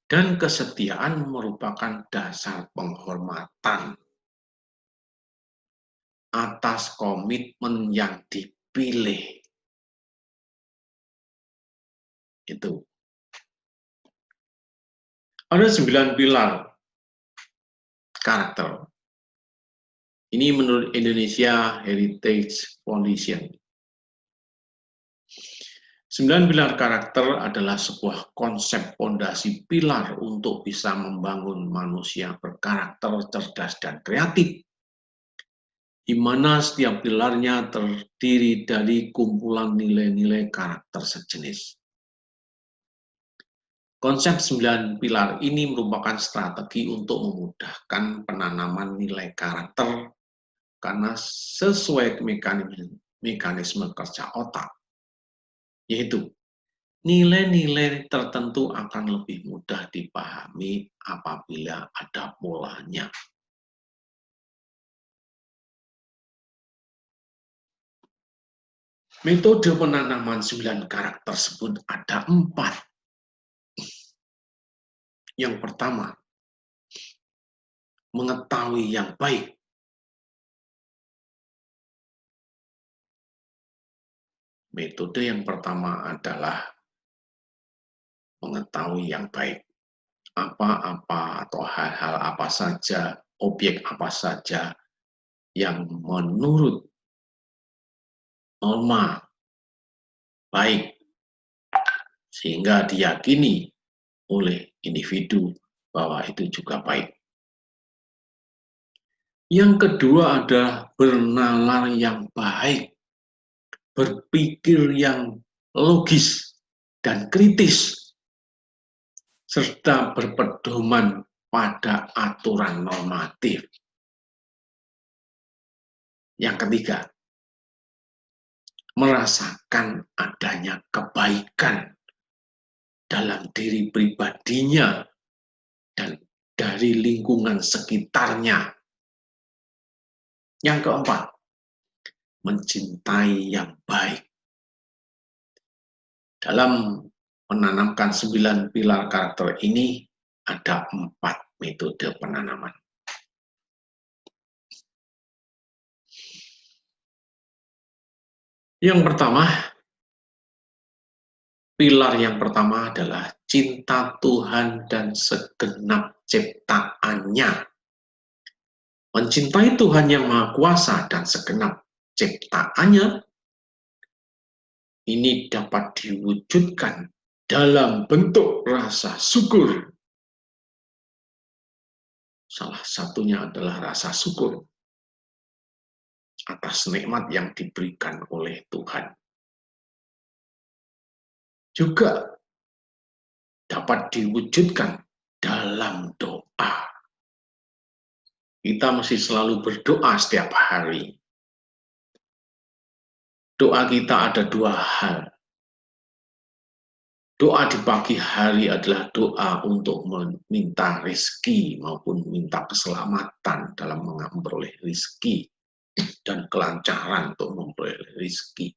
Dan kesetiaan merupakan dasar penghormatan atas komitmen yang dipilih. Itu. Ada 9 pilar karakter. Ini menurut Indonesia Heritage Foundation. 9 pilar karakter adalah sebuah konsep fondasi pilar untuk bisa membangun manusia berkarakter cerdas dan kreatif, di mana setiap pilarnya terdiri dari kumpulan nilai-nilai karakter sejenis. Konsep 9 pilar ini merupakan strategi untuk memudahkan penanaman nilai karakter karena sesuai mekanisme kerja otak, yaitu nilai-nilai tertentu akan lebih mudah dipahami apabila ada polanya. Metode penanaman 9 karakter tersebut ada 4. Yang pertama, mengetahui yang baik. Metode yang pertama adalah mengetahui yang baik. Apa-apa atau hal-hal apa saja, objek apa saja yang menurut norma baik, sehingga diyakini oleh individu bahwa itu juga baik. Yang kedua adalah bernalar yang baik, berpikir yang logis dan kritis, serta berpedoman pada aturan normatif. Yang ketiga, merasakan adanya kebaikan dalam diri pribadinya dan dari lingkungan sekitarnya. Yang keempat, mencintai yang baik. Dalam menanamkan 9 pilar karakter ini, ada 4 metode penanaman. Yang pertama, pilar yang pertama adalah cinta Tuhan dan segenap ciptaannya. Mencintai Tuhan yang Maha Kuasa dan segenap ciptaannya, ini dapat diwujudkan dalam bentuk rasa syukur. Salah satunya adalah rasa syukur atas nikmat yang diberikan oleh Tuhan. Juga dapat diwujudkan dalam doa. Kita mesti selalu berdoa setiap hari. Doa kita ada 2 hal. Doa di pagi hari adalah doa untuk meminta rezeki maupun minta keselamatan dalam memperoleh rezeki dan kelancaran untuk memperoleh rezeki.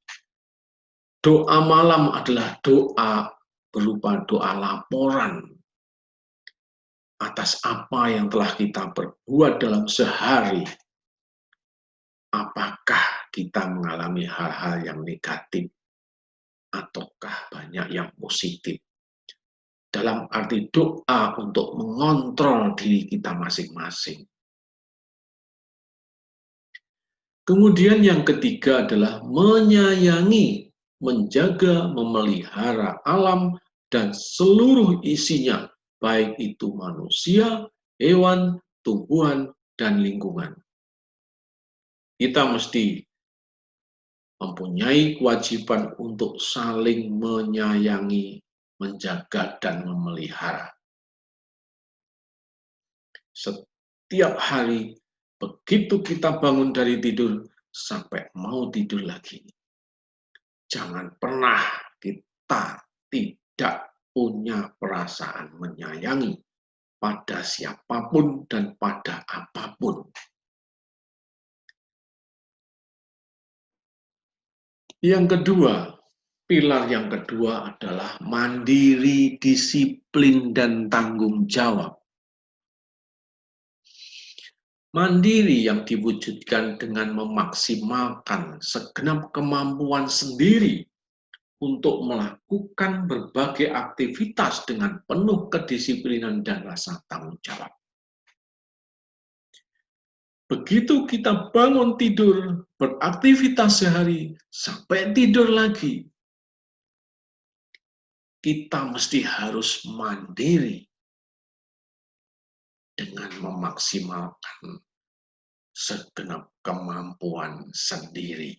Doa malam adalah doa berupa doa laporan atas apa yang telah kita perbuat dalam sehari. Apakah kita mengalami hal-hal yang negatif ataukah banyak yang positif? Dalam arti doa untuk mengontrol diri kita masing-masing. Kemudian yang ketiga adalah menyayangi, menjaga, memelihara alam dan seluruh isinya, baik itu manusia, hewan, tumbuhan, dan lingkungan. Kita mesti mempunyai kewajiban untuk saling menyayangi, menjaga, dan memelihara. Setiap hari, begitu kita bangun dari tidur, sampai mau tidur lagi. Jangan pernah kita tidak punya perasaan menyayangi pada siapapun dan pada apapun. Yang kedua, Pilar yang kedua adalah mandiri, disiplin, dan tanggung jawab. Mandiri yang diwujudkan dengan memaksimalkan segenap kemampuan sendiri untuk melakukan berbagai aktivitas dengan penuh kedisiplinan dan rasa tanggung jawab. Begitu kita bangun tidur, beraktivitas sehari, sampai tidur lagi, kita mesti harus mandiri dengan memaksimalkan segenap kemampuan sendiri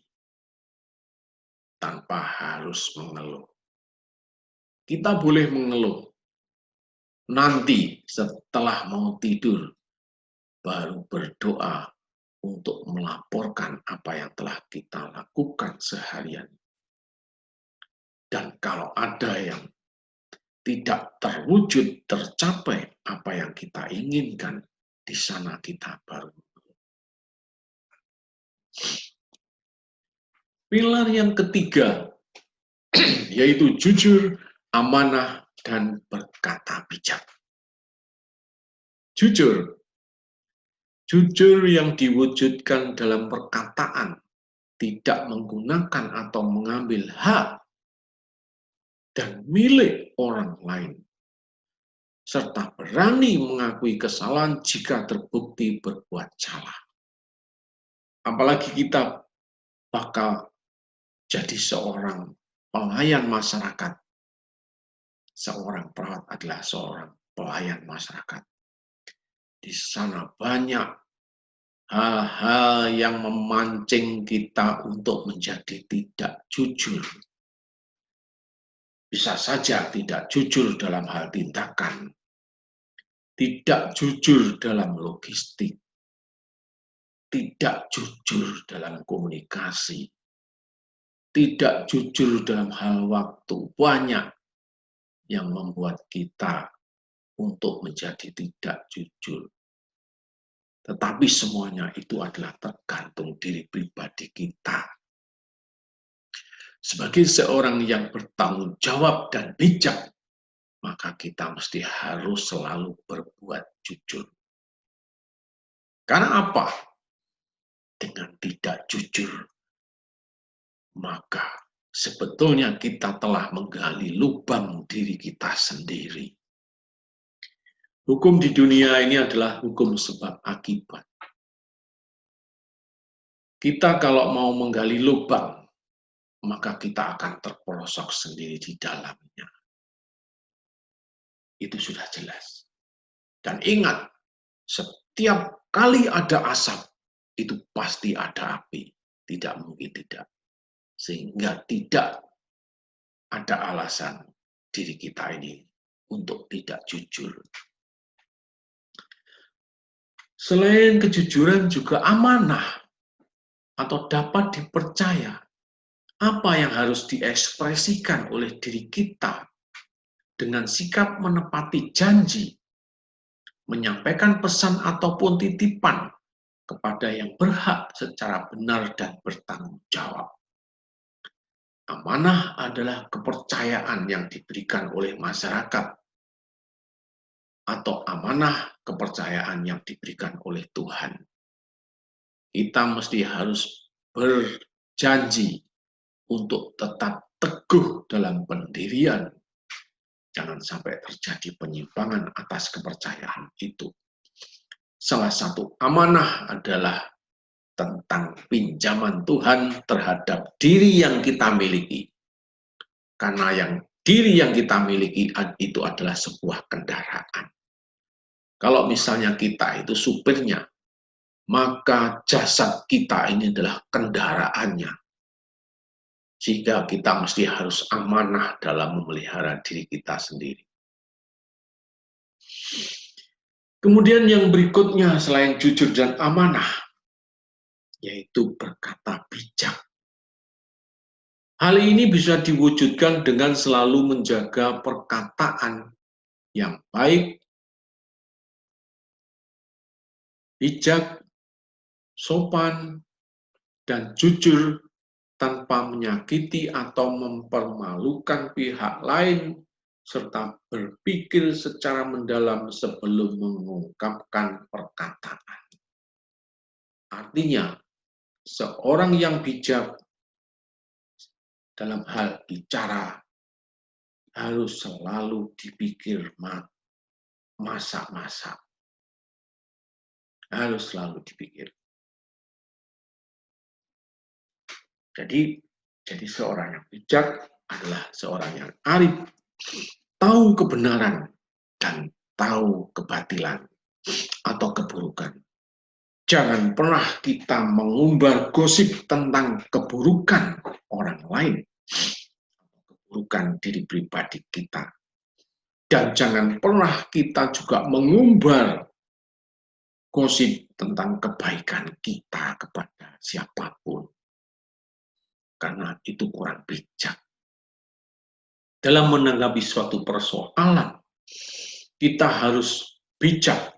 tanpa harus mengeluh. Kita boleh mengeluh nanti setelah mau tidur, baru berdoa untuk melaporkan apa yang telah kita lakukan seharian. Dan kalau ada yang tidak terwujud, tercapai apa yang kita inginkan, di sana kita baru. Pilar yang ketiga, yaitu jujur, amanah, dan berkata bijak. Jujur yang diwujudkan dalam perkataan, tidak menggunakan atau mengambil hak dan milik orang lain, serta berani mengakui kesalahan jika terbukti berbuat salah. Apalagi kita bakal jadi seorang pelayan masyarakat. Seorang perawat adalah seorang pelayan masyarakat. Di sana banyak hal-hal yang memancing kita untuk menjadi tidak jujur. Bisa saja tidak jujur dalam hal tindakan, tidak jujur dalam logistik, tidak jujur dalam komunikasi, tidak jujur dalam hal waktu. Banyak yang membuat kita untuk menjadi tidak jujur. Tetapi semuanya itu adalah tergantung diri pribadi kita. Sebagai seorang yang bertanggung jawab dan bijak, maka kita mesti harus selalu berbuat jujur. Karena apa? Dengan tidak jujur, maka sebetulnya kita telah menggali lubang diri kita sendiri. Hukum di dunia ini adalah hukum sebab akibat. Kita kalau mau menggali lubang, maka kita akan terperosok sendiri di dalamnya. Itu sudah jelas. Dan ingat, setiap kali ada asap, itu pasti ada api. Tidak mungkin tidak. Sehingga tidak ada alasan diri kita ini untuk tidak jujur. Selain kejujuran juga amanah atau dapat dipercaya. Apa yang harus diekspresikan oleh diri kita dengan sikap menepati janji, menyampaikan pesan ataupun titipan kepada yang berhak secara benar dan bertanggung jawab. Amanah adalah kepercayaan yang diberikan oleh masyarakat atau amanah kepercayaan yang diberikan oleh Tuhan. Kita mesti harus berjanji untuk tetap teguh dalam pendirian. Jangan sampai terjadi penyimpangan atas kepercayaan itu. Salah satu amanah adalah tentang pinjaman Tuhan terhadap diri yang kita miliki. Karena diri yang kita miliki itu adalah sebuah kendaraan. Kalau misalnya kita itu supirnya, maka jasad kita ini adalah kendaraannya. Sehingga kita mesti harus amanah dalam memelihara diri kita sendiri. Kemudian yang berikutnya selain jujur dan amanah, yaitu berkata bijak. Hal ini bisa diwujudkan dengan selalu menjaga perkataan yang baik, bijak, sopan, dan jujur tanpa menyakiti atau mempermalukan pihak lain, serta berpikir secara mendalam sebelum mengungkapkan perkataan. Artinya, seorang yang bijak dalam hal bicara harus selalu dipikir masak-masak. Harus selalu dipikir. Jadi seorang yang bijak adalah seorang yang arif, tahu kebenaran dan tahu kebatilan atau keburukan. Jangan pernah kita mengumbar gosip tentang keburukan orang lain, keburukan diri pribadi kita. Dan jangan pernah kita juga mengumbar gosip tentang kebaikan kita kepada siapapun. Karena itu kurang bijak. Dalam menanggapi suatu persoalan, kita harus bijak,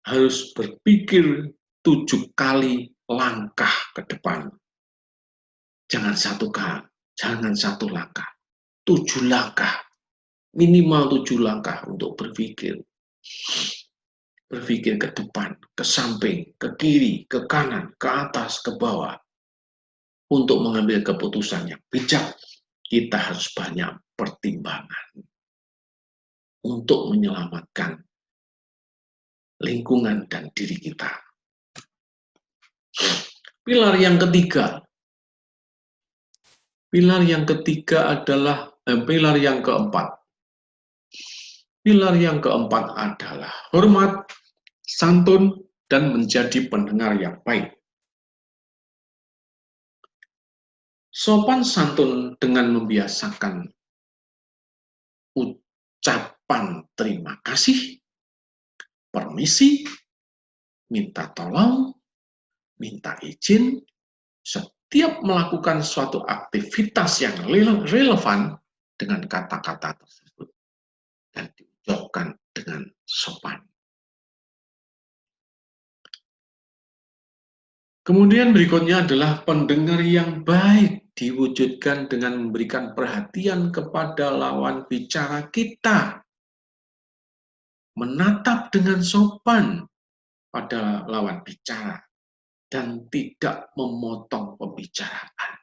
harus berpikir 7 kali langkah ke depan. Jangan satu langkah, 7 langkah, minimal 7 langkah untuk berpikir. Berpikir ke depan, ke samping, ke kiri, ke kanan, ke atas, ke bawah. Untuk mengambil keputusan yang bijak, kita harus banyak pertimbangan untuk menyelamatkan lingkungan dan diri kita. Pilar yang ketiga adalah pilar yang keempat. Pilar yang keempat adalah hormat, santun, dan menjadi pendengar yang baik. Sopan santun dengan membiasakan ucapan terima kasih, permisi, minta tolong, minta izin, setiap melakukan suatu aktivitas yang relevan dengan kata-kata tersebut dan diucapkan dengan sopan. Kemudian berikutnya adalah pendengar yang baik diwujudkan dengan memberikan perhatian kepada lawan bicara kita. Menatap dengan sopan pada lawan bicara dan tidak memotong pembicaraan.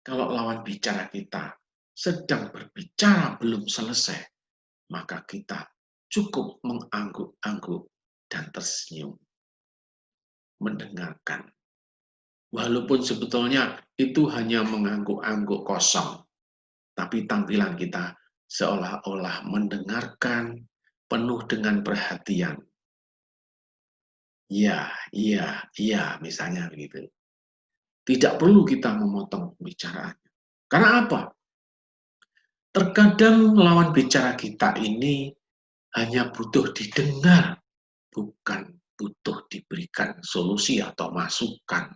Kalau lawan bicara kita sedang berbicara belum selesai, maka kita cukup mengangguk-angguk dan tersenyum mendengarkan. Walaupun sebetulnya itu hanya mengangguk-angguk kosong, tapi tampilan kita seolah-olah mendengarkan penuh dengan perhatian. Iya, misalnya begitu. Tidak perlu kita memotong pembicaraannya. Karena apa? Terkadang lawan bicara kita ini hanya butuh didengar, bukan butuh diberikan solusi atau masukan.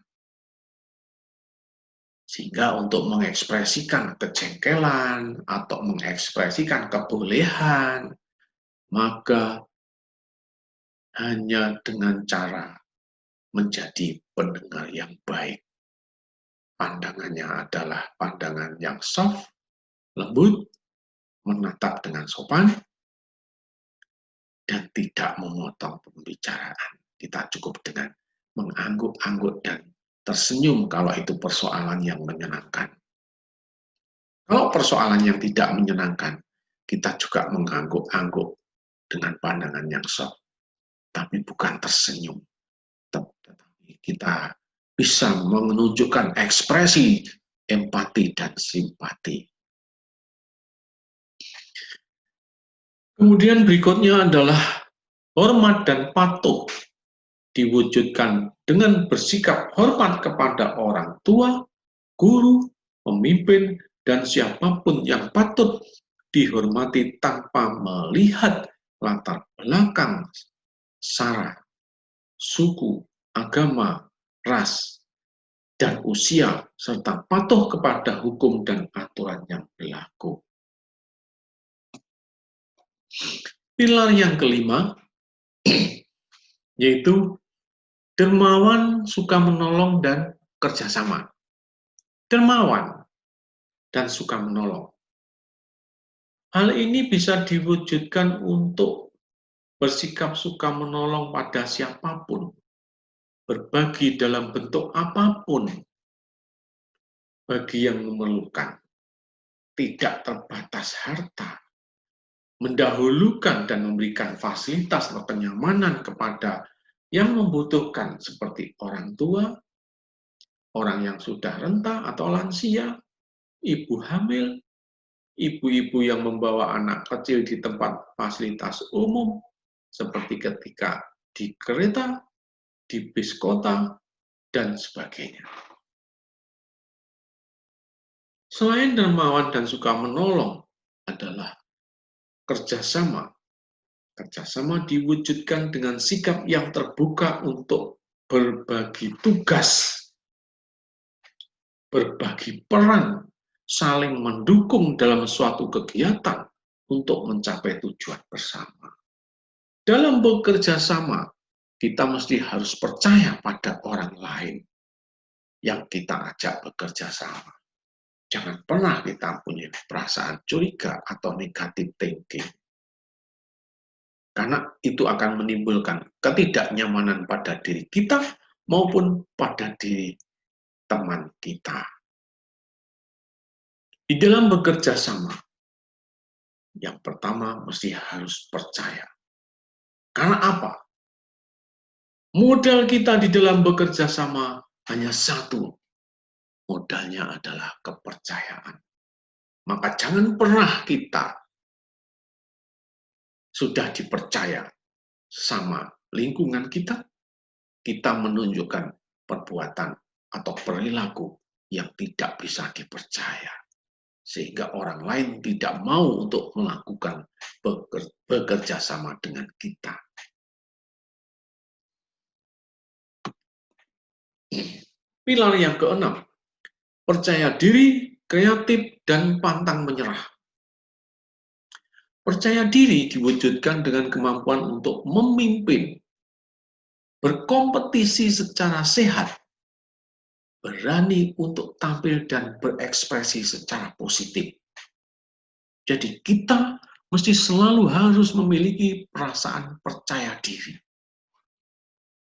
Sehingga untuk mengekspresikan kejengkelan atau mengekspresikan kebolehan, maka hanya dengan cara menjadi pendengar yang baik. Pandangannya adalah pandangan yang soft, lembut, menatap dengan sopan, dan tidak memotong pembicaraan. Kita cukup dengan mengangguk-angguk dan tersenyum kalau itu persoalan yang menyenangkan. Kalau persoalan yang tidak menyenangkan, kita juga mengangguk-angguk dengan pandangan yang soft, tapi bukan tersenyum. Tetapi kita bisa menunjukkan ekspresi empati dan simpati. Kemudian berikutnya adalah hormat dan patuh. Diwujudkan dengan bersikap hormat kepada orang tua, guru, pemimpin, dan siapapun yang patut dihormati tanpa melihat latar belakang, sara, suku, agama, ras, dan usia, serta patuh kepada hukum dan aturan yang berlaku. Pilar yang kelima, yaitu dermawan, suka menolong, dan kerjasama, dermawan, dan suka menolong. Hal ini bisa diwujudkan untuk bersikap suka menolong pada siapapun, berbagi dalam bentuk apapun bagi yang memerlukan, tidak terbatas harta, mendahulukan dan memberikan fasilitas atau kenyamanan kepada yang membutuhkan seperti orang tua, orang yang sudah renta atau lansia, ibu hamil, ibu-ibu yang membawa anak kecil di tempat fasilitas umum, seperti ketika di kereta, di bis kota, dan sebagainya. Selain dermawan dan suka menolong adalah kerjasama. Kerjasama diwujudkan dengan sikap yang terbuka untuk berbagi tugas, berbagi peran, saling mendukung dalam suatu kegiatan untuk mencapai tujuan bersama. Dalam bekerja sama, kita mesti harus percaya pada orang lain yang kita ajak bekerja sama. Jangan pernah kita punya perasaan curiga atau negatif thinking. Karena itu akan menimbulkan ketidaknyamanan pada diri kita maupun pada diri teman kita. Di dalam bekerja sama, yang pertama mesti harus percaya. Karena apa? Modal kita di dalam bekerja sama hanya satu. Modalnya adalah kepercayaan. Maka jangan pernah kita sudah dipercaya sama lingkungan kita menunjukkan perbuatan atau perilaku yang tidak bisa dipercaya. Sehingga orang lain tidak mau untuk melakukan bekerja sama dengan kita. Pilar yang keenam, percaya diri, kreatif, dan pantang menyerah. Percaya diri diwujudkan dengan kemampuan untuk memimpin, berkompetisi secara sehat, berani untuk tampil dan berekspresi secara positif. Jadi kita mesti selalu harus memiliki perasaan percaya diri.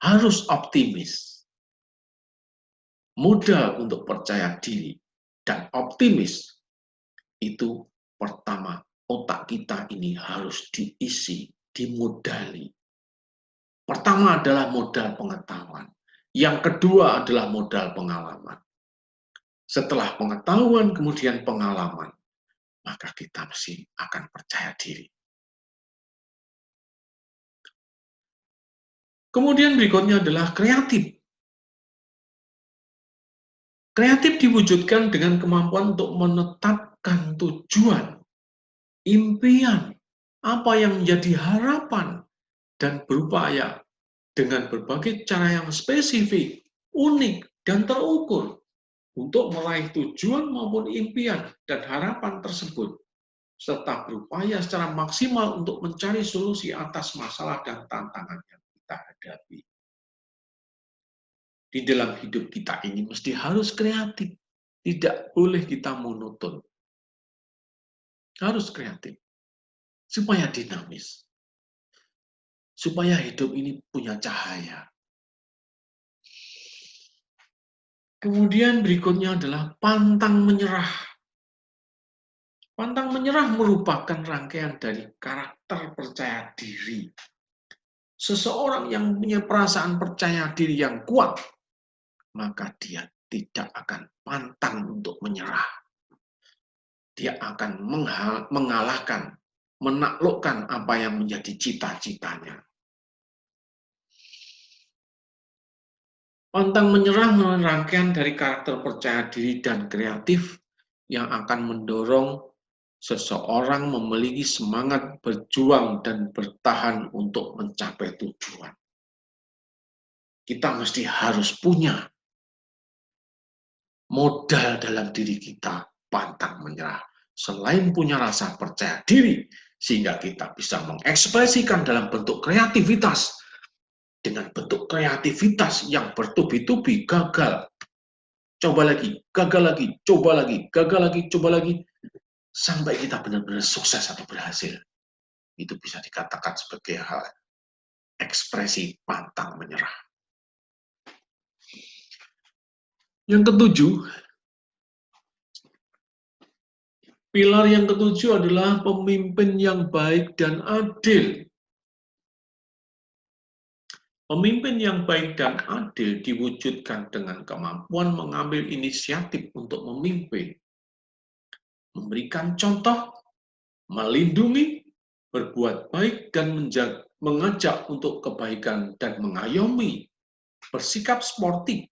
Harus optimis. Modal untuk percaya diri dan optimis itu pertama, otak kita ini harus diisi, dimodali. Pertama adalah modal pengetahuan. Yang kedua adalah modal pengalaman. Setelah pengetahuan, kemudian pengalaman, maka kita mesti akan percaya diri. Kemudian berikutnya adalah kreatif. Kreatif diwujudkan dengan kemampuan untuk menetapkan tujuan, impian, apa yang menjadi harapan, dan berupaya dengan berbagai cara yang spesifik, unik, dan terukur untuk meraih tujuan maupun impian dan harapan tersebut, serta berupaya secara maksimal untuk mencari solusi atas masalah dan tantangan yang kita hadapi. Di dalam hidup kita ini mesti harus kreatif, tidak boleh kita monoton. Harus kreatif, supaya dinamis, supaya hidup ini punya cahaya. Kemudian berikutnya adalah pantang menyerah. Pantang menyerah merupakan rangkaian dari karakter percaya diri. Seseorang yang punya perasaan percaya diri yang kuat, maka dia tidak akan pantang untuk menyerah. Dia akan mengalahkan, menaklukkan apa yang menjadi cita-citanya. Pantang menyerah merupakan rangkaian dari karakter percaya diri dan kreatif yang akan mendorong seseorang memiliki semangat berjuang dan bertahan untuk mencapai tujuan. Kita mesti harus punya modal dalam diri kita, pantang menyerah. Selain punya rasa percaya diri, sehingga kita bisa mengekspresikan dalam bentuk kreativitas, dengan bentuk kreativitas yang bertubi-tubi gagal, coba lagi, gagal lagi, coba lagi, gagal lagi, coba lagi, sampai kita benar-benar sukses atau berhasil. Itu bisa dikatakan sebagai hal ekspresi pantang menyerah. Yang ketujuh, pilar yang ketujuh adalah pemimpin yang baik dan adil. Pemimpin yang baik dan adil diwujudkan dengan kemampuan mengambil inisiatif untuk memimpin, memberikan contoh, melindungi, berbuat baik, dan mengajak untuk kebaikan dan mengayomi, bersikap sportif,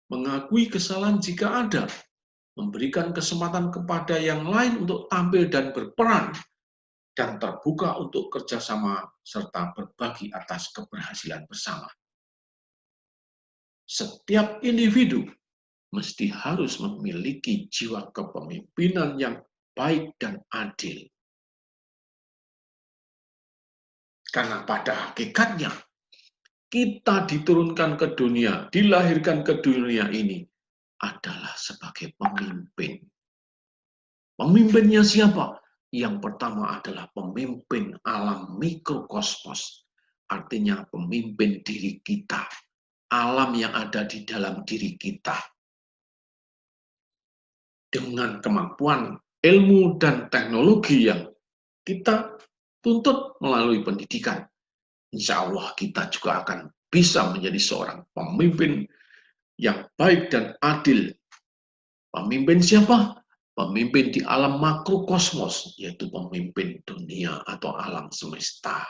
mengakui kesalahan jika ada, memberikan kesempatan kepada yang lain untuk tampil dan berperan, dan terbuka untuk kerjasama serta berbagi atas keberhasilan bersama. Setiap individu mesti harus memiliki jiwa kepemimpinan yang baik dan adil. Karena pada hakikatnya, kita diturunkan ke dunia, dilahirkan ke dunia ini adalah sebagai pemimpin. Pemimpinnya siapa? Yang pertama adalah pemimpin alam mikrokosmos, artinya pemimpin diri kita, alam yang ada di dalam diri kita. Dengan kemampuan ilmu dan teknologi yang kita tuntut melalui pendidikan, insya Allah kita juga akan bisa menjadi seorang pemimpin yang baik dan adil. Pemimpin siapa? Pemimpin di alam makrokosmos, yaitu pemimpin dunia atau alam semesta.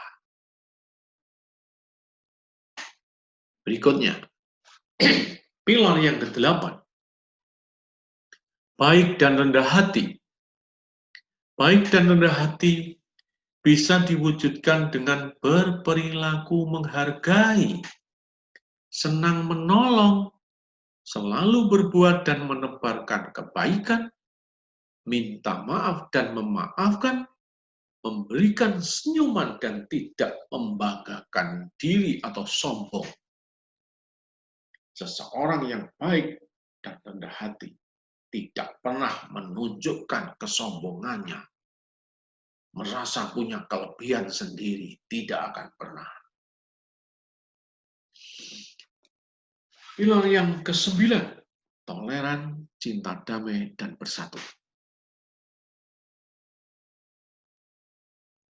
Berikutnya, pilar yang ke-8, baik dan rendah hati. Baik dan rendah hati bisa diwujudkan dengan berperilaku menghargai, senang menolong, selalu berbuat dan menebarkan kebaikan, minta maaf dan memaafkan, memberikan senyuman dan tidak membanggakan diri atau sombong. Seseorang yang baik dan rendah hati tidak pernah menunjukkan kesombongannya, merasa punya kelebihan sendiri, tidak akan pernah. Pilar yang ke-9, toleran, cinta damai, dan bersatu.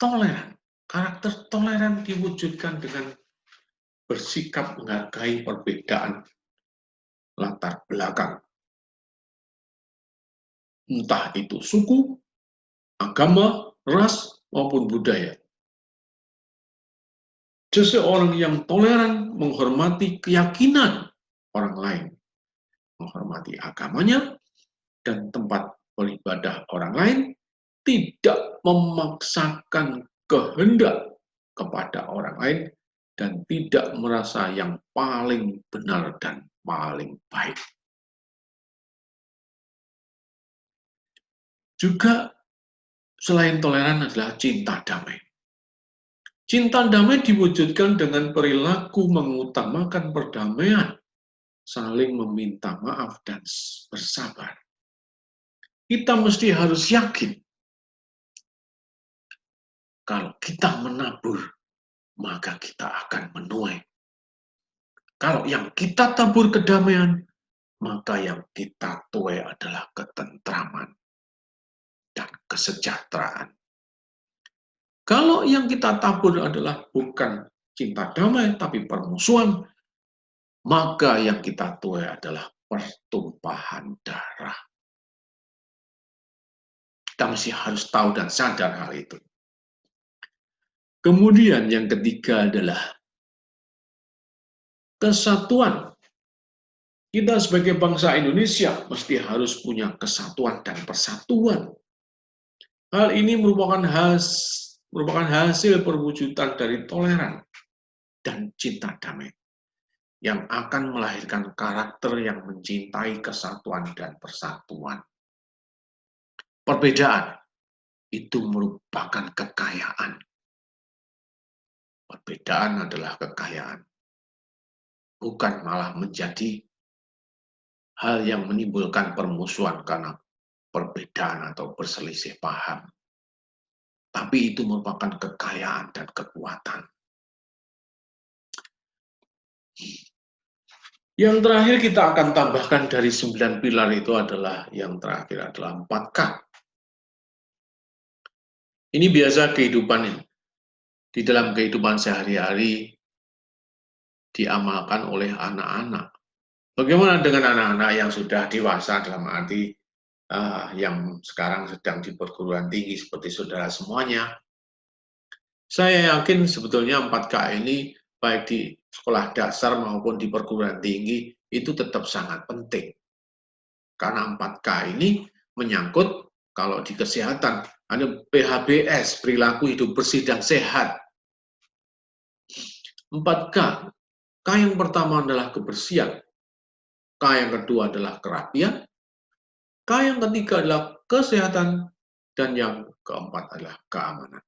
Toleran, karakter toleran diwujudkan dengan bersikap menghargai perbedaan latar belakang, entah itu suku, agama, ras, maupun budaya. Seseorang yang toleran menghormati keyakinan orang lain, menghormati agamanya dan tempat beribadah orang lain, tidak memaksakan kehendak kepada orang lain, dan tidak merasa yang paling benar dan paling baik. Juga selain toleran adalah cinta damai. Cinta damai diwujudkan dengan perilaku mengutamakan perdamaian, saling meminta maaf dan bersabar. Kita mesti harus yakin kalau kita menabur, maka kita akan menuai. Kalau yang kita tabur kedamaian, maka yang kita tuai adalah ketentraman dan kesejahteraan. Kalau yang kita tabur adalah bukan cinta damai, tapi permusuhan, maka yang kita tuai adalah pertumpahan darah. Kita mesti harus tahu dan sadar hal itu. Kemudian yang ketiga adalah kesatuan. Kita sebagai bangsa Indonesia mesti harus punya kesatuan dan persatuan. Hal ini merupakan hasil perwujudan dari toleran dan cinta damai yang akan melahirkan karakter yang mencintai kesatuan dan persatuan. Perbedaan itu merupakan kekayaan. Perbedaan adalah kekayaan, bukan malah menjadi hal yang menimbulkan permusuhan karena perbedaan atau berselisih paham. Tapi itu merupakan kekayaan dan kekuatan. Yang terakhir kita akan tambahkan dari 9 pilar itu adalah yang terakhir adalah 4K. Ini biasa kehidupan di dalam kehidupan sehari-hari diamalkan oleh anak-anak. Bagaimana dengan anak-anak yang sudah dewasa dalam arti yang sekarang sedang di perguruan tinggi seperti saudara semuanya? Saya yakin sebetulnya 4K ini baik di sekolah dasar maupun di perguruan tinggi itu tetap sangat penting. Karena 4K ini menyangkut kalau di kesehatan ada PHBS, perilaku hidup bersih dan sehat. 4K. K yang pertama adalah kebersihan. K yang kedua adalah kerapian. K yang ketiga adalah kesehatan. Dan yang keempat adalah keamanan.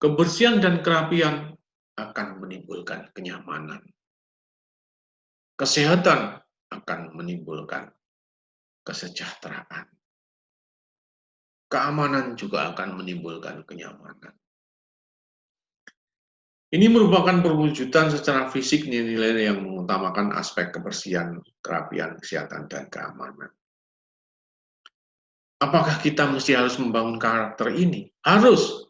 Kebersihan dan kerapian akan menimbulkan kenyamanan. Kesehatan akan menimbulkan kesejahteraan. Keamanan juga akan menimbulkan kenyamanan. Ini merupakan perwujudan secara fisik nilai-nilai yang mengutamakan aspek kebersihan, kerapian, kesehatan, dan keamanan. Apakah kita mesti harus membangun karakter ini? Harus.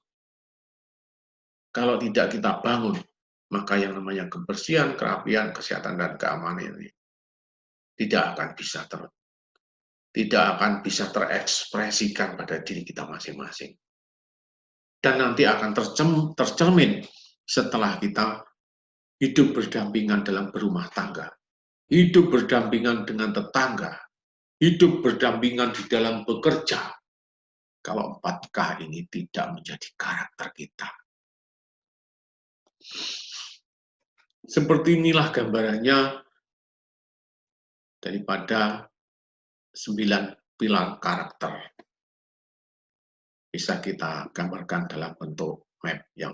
Kalau tidak kita bangun, maka yang namanya kebersihan, kerapian, kesehatan, dan keamanan ini tidak akan bisa terekspresikan pada diri kita masing-masing. Dan nanti akan tercermin setelah kita hidup berdampingan dalam berumah tangga, hidup berdampingan dengan tetangga, hidup berdampingan di dalam bekerja. Kalau 4K ini tidak menjadi karakter kita. Seperti inilah gambarannya daripada 9 pilar karakter. Bisa kita gambarkan dalam bentuk map yang